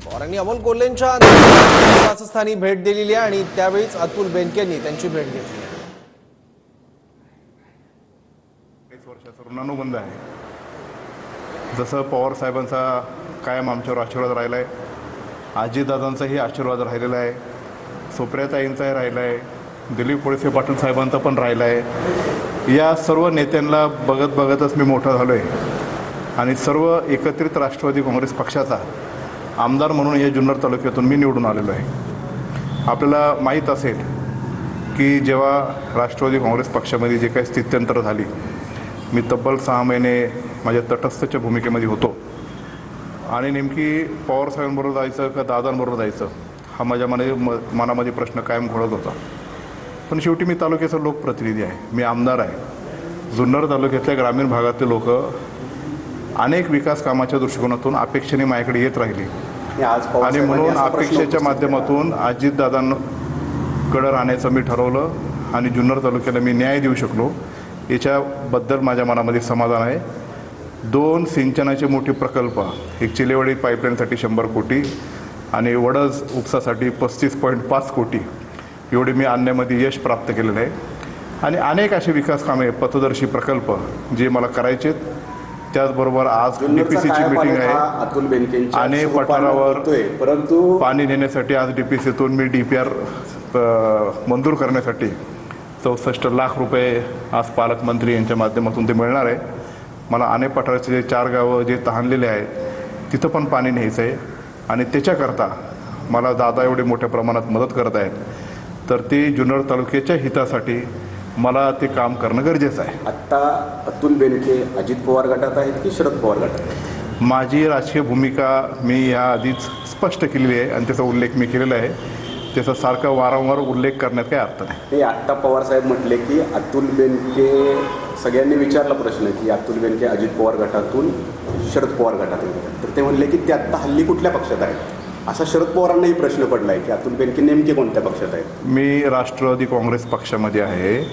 पवारांनी अमोल कोल्हेंच्या निवासस्थानी भेट दिलेली आहे आणि त्यावेळीच अतुल बेनकेंनी त्यांची भेट घेतली आहे. 20 वर्षाचा ऋणानुबंध आहे. जसं पवार साहेबांचा कायम आमच्यावर आशीर्वाद राहिला आहे, अजितदादांचाही आशीर्वाद राहिलेला आहे, सुप्रियाताईंचाही राहिला आहे, दिलीप वळसे पाटील साहेबांचा पण राहिला आहे. या सर्व नेत्यांना बघत बघतच मी मोठा झालो आहे आणि सर्व एकत्रित राष्ट्रवादी काँग्रेस पक्षाचा आमदार म्हणून या जुन्नर तालुक्यातून मी निवडून आलेलो आहे. आपल्याला माहीत असेल की जेव्हा राष्ट्रवादी काँग्रेस पक्षामध्ये जे काही स्थित्यंतर झाली, मी तब्बल 6 महिने माझ्या तटस्थच्या भूमिकेमध्ये होतो आणि नेमकी पवार साहेबांबरोबर जायचं का दादांबरोबर जायचं हा माझ्या मनामध्ये प्रश्न कायम घोळत होता. पण शेवटी मी तालुक्याचा लोकप्रतिनिधी आहे, मी आमदार आहे. जुन्नर तालुक्यातल्या ग्रामीण भागातले लोक अनेक विकास कामाच्या दृष्टिकोनातून अपेक्षेने माझ्याकडे येत राहिली आणि म्हणून अपेक्षेच्या माध्यमातून अजितदादांकडे राहण्याचं मी ठरवलं आणि जुन्नर तालुक्याला मी न्याय देऊ शकलो याच्याबद्दल माझ्या मनामध्ये समाधान आहे. 2 सिंचनाचे मोठे प्रकल्प, एक चिलेवाडी पाईपलाईनसाठी 100 कोटी आणि वडज उपसासाठी 35.5 कोटी एवढे मी आणण्यामध्ये यश प्राप्त केलेलं आहे आणि अनेक असे विकास कामे, पथदर्शी प्रकल्प जे मला करायचे. त्याचबरोबर आज डीपीसीची मीटिंग आहे अतुल बेनकेंच्या आणि पठारावर परंतु पाणी नेण्यासाठी आज डीपीसीतून मी डीपीआर मंजूर करण्यासाठी 64 लाख रुपये आज पालकमंत्री यांच्या माध्यमातून ते मिळणार आहे. मला अनेक पठाराचे जे 4 गावं जे तहानलेले आहेत तिथं पण पाणी न्यायचं आहे आणि त्याच्याकरता मला दादा एवढे मोठ्या प्रमाणात मदत करत आहेत, तर ते जुन्नर तालुक्याच्या हितासाठी मला ते काम करणं गरजेचं आहे. आत्ता अतुल बेनके अजित पवार गटात आहेत की शरद पवार गटात आहेत? माझी राजकीय भूमिका मी याआधीच स्पष्ट केलेली आहे आणि त्याचा उल्लेख मी केलेला आहे. त्याचा सारखा वारंवार उल्लेख करण्यात काही अर्थ नाही. हे आत्ता पवार साहेब म्हटले की अतुल बेनके, सगळ्यांनी विचारला प्रश्न की अतुल बेनके अजित पवार गटातून शरद पवार गटातून, तर ते म्हणले की ते आत्ता हल्ली कुठल्या पक्षात आहेत? असा शरद पवारांनाही प्रश्न पडला आहे की अतुल बेनके नेमके कोणत्या पक्षात आहेत? मी राष्ट्रवादी काँग्रेस पक्षामध्ये आहे.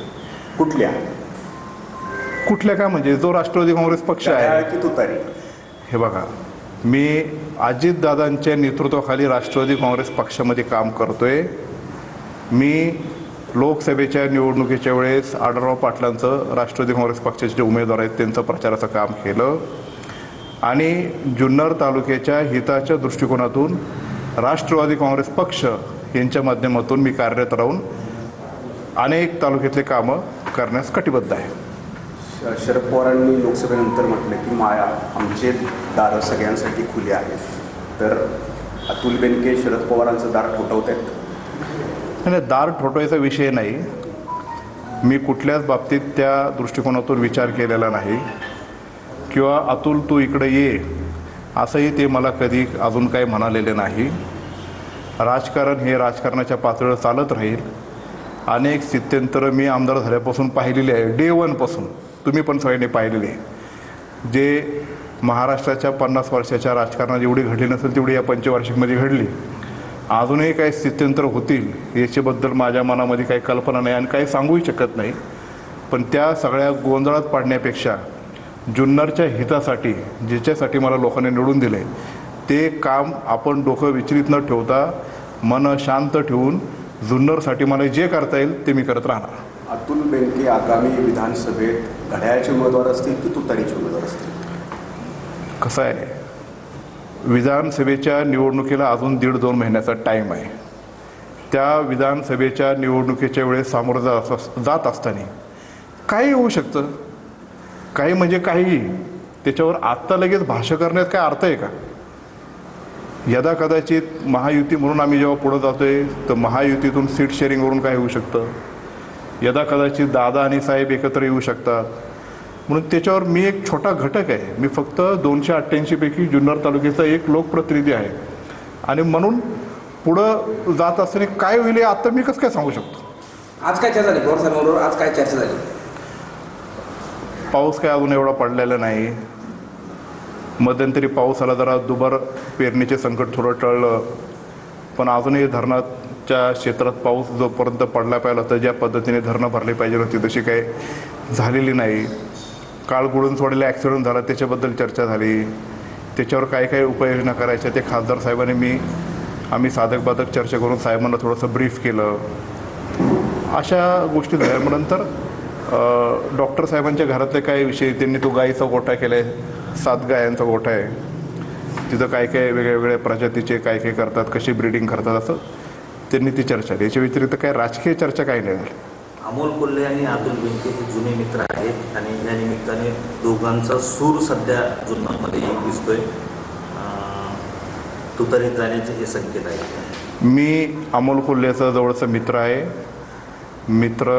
कुठल्या काय म्हणजे जो राष्ट्रवादी काँग्रेस पक्ष आहे की तुतारी? हे बघा, मी अजितदादांच्या नेतृत्वाखाली राष्ट्रवादी काँग्रेस पक्षामध्ये काम करतोय. मी लोकसभेच्या निवडणुकीच्या वेळेस आढळराव पाटलांचं राष्ट्रवादी काँग्रेस पक्षाचे जे उमेदवार आहेत त्यांचं प्रचाराचं काम केलं आणि जुन्नर तालुक्याच्या हिताच्या दृष्टिकोनातून राष्ट्रवादी काँग्रेस पक्ष यांच्या माध्यमातून मी कार्यरत राहून अनेक तालुक्यातले कामं करण्यास कटिबद्ध आहे. शरद पवारांनी लोकसभेनंतर म्हटलं की आमचे दार सगळ्यांसाठी खुले आहेत, तर अतुल बेनके शरद पवारांचं दार ठोठावत आहेत? नाही, दार ठोठवायचा विषय नाही. मी कुठल्याच बाबतीत त्या दृष्टिकोनातून विचार केलेला नाही किंवा अतुल तू इकडे ये असंही ते मला कधी अजून काही म्हणालेले नाही. राजकारण हे राजकारणाच्या पातळीवर चालत राहील. अनेक स्थित्यंतरं मी आमदार झाल्यापासून पाहिलेली आहे, डे 1 पासून. तुम्ही पण सगळ्यांनी पाहिलेली आहे. जे महाराष्ट्राच्या 50 वर्षाच्या राजकारणात जेवढी घडली नसेल तेवढी या पंचवार्षिकमध्ये घडली. अजूनही काही स्थित्यंतर होतील याच्याबद्दल माझ्या मनामध्ये काही कल्पना नाही आणि काही सांगूही शकत नाही. पण त्या सगळ्या गोंधळात पाडण्यापेक्षा जुन्नरच्या हितासाठी, ज्याच्यासाठी मला लोकांनी निवडून दिले, ते काम आपण डोकं विचलित न ठेवता मन शांत ठेवून जुन्नरसाठी मला जे करता येईल ते मी करत राहणार. अतुल बेनके आगामी विधानसभेत घड्याळाचे उमेदवार असतील की तुतारीचे उमेदवार असतील? कसं आहे, विधानसभेच्या निवडणुकीला अजून 1.5-2 महिन्याचा टाईम आहे. त्या विधानसभेच्या निवडणुकीच्या वेळेस सामोरं जात असताना काही होऊ शकतं, काही म्हणजे काही. त्याच्यावर आत्ता लगेच भाष्य करण्यात काय अर्थ आहे का? यदा कदाचित महायुती म्हणून आम्ही जेव्हा पुढं जातोय तर महायुतीतून सीट शेअरिंगवरून काय होऊ शकतं, यदा कदाचित दादा आणि साहेब एकत्र येऊ शकतात. म्हणून त्याच्यावर मी एक छोटा घटक आहे. मी फक्त 288 पैकी जुन्नर तालुक्याचा एक लोकप्रतिनिधी आहे आणि म्हणून पुढं जात असताना काय होईल आता मी कसं काय सांगू शकतो. आज काय चर्चा झाली पवार साहेबांबरोबर? आज काय चर्चा झाली? पाऊस काय अजून एवढा पडलेला नाही. मध्यंतरी पाऊस आला, जरा दुबार पेरणीचे संकट थोडं टळलं, पण अजूनही धरणाच्या क्षेत्रात पाऊस जोपर्यंत पडला पाहिजे तर ज्या पद्धतीने धरणं भरली पाहिजे होती तशी काही झालेली नाही. काळ गुळून सोडलेला ॲक्सिडेंट झाला त्याच्याबद्दल चर्चा झाली. त्याच्यावर काय काय उपाययोजना करायच्या ते खासदार साहेबांनी आम्ही साधक बाधक चर्चा करून साहेबांना थोडंसं ब्रीफ केलं. अशा गोष्टी झाल्या. मग नंतर डॉक्टर साहेबांच्या घरातले काय विषय, त्यांनी तो गायीचा गोठा केला आहे, 7 गायांचा गोठा आहे, तिथं काय काय वेगळ्या प्रजातीचे काय काय करतात, कशी ब्रीडिंग करतात, असं त्यांनी ती चर्चा. याच्या व्यतिरिक्त काय राजकीय चर्चा काही नाही झाली. अमोल कोल्हे आणि अतुल बेनके हे जुने मित्र आहेत आणि या निमित्ताने दोघांचा सूर सध्या जुन्नरमध्ये दिसतोय. तुतारीत जाण्याचे हे संकेत आहेत. मी अमोल कोल्हेचा जवळचा मित्र आहे, मित्र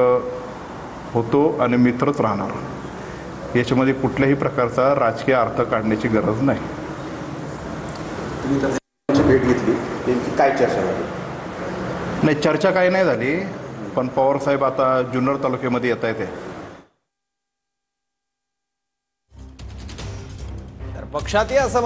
होतो आणि मित्रच राहणार. याच्यामध्ये कुठल्याही प्रकारचा राजकीय अर्थ काढण्याची गरज नाही. तुम्ही त्यांची भेट घेतली, नेमकी काय चर्चा झाली? नाही, चर्चा काही नाही झाली, पण पवारसाहेब आता जुन्नर तालुक्यामध्ये येत आहेत. तर पक्षातही असं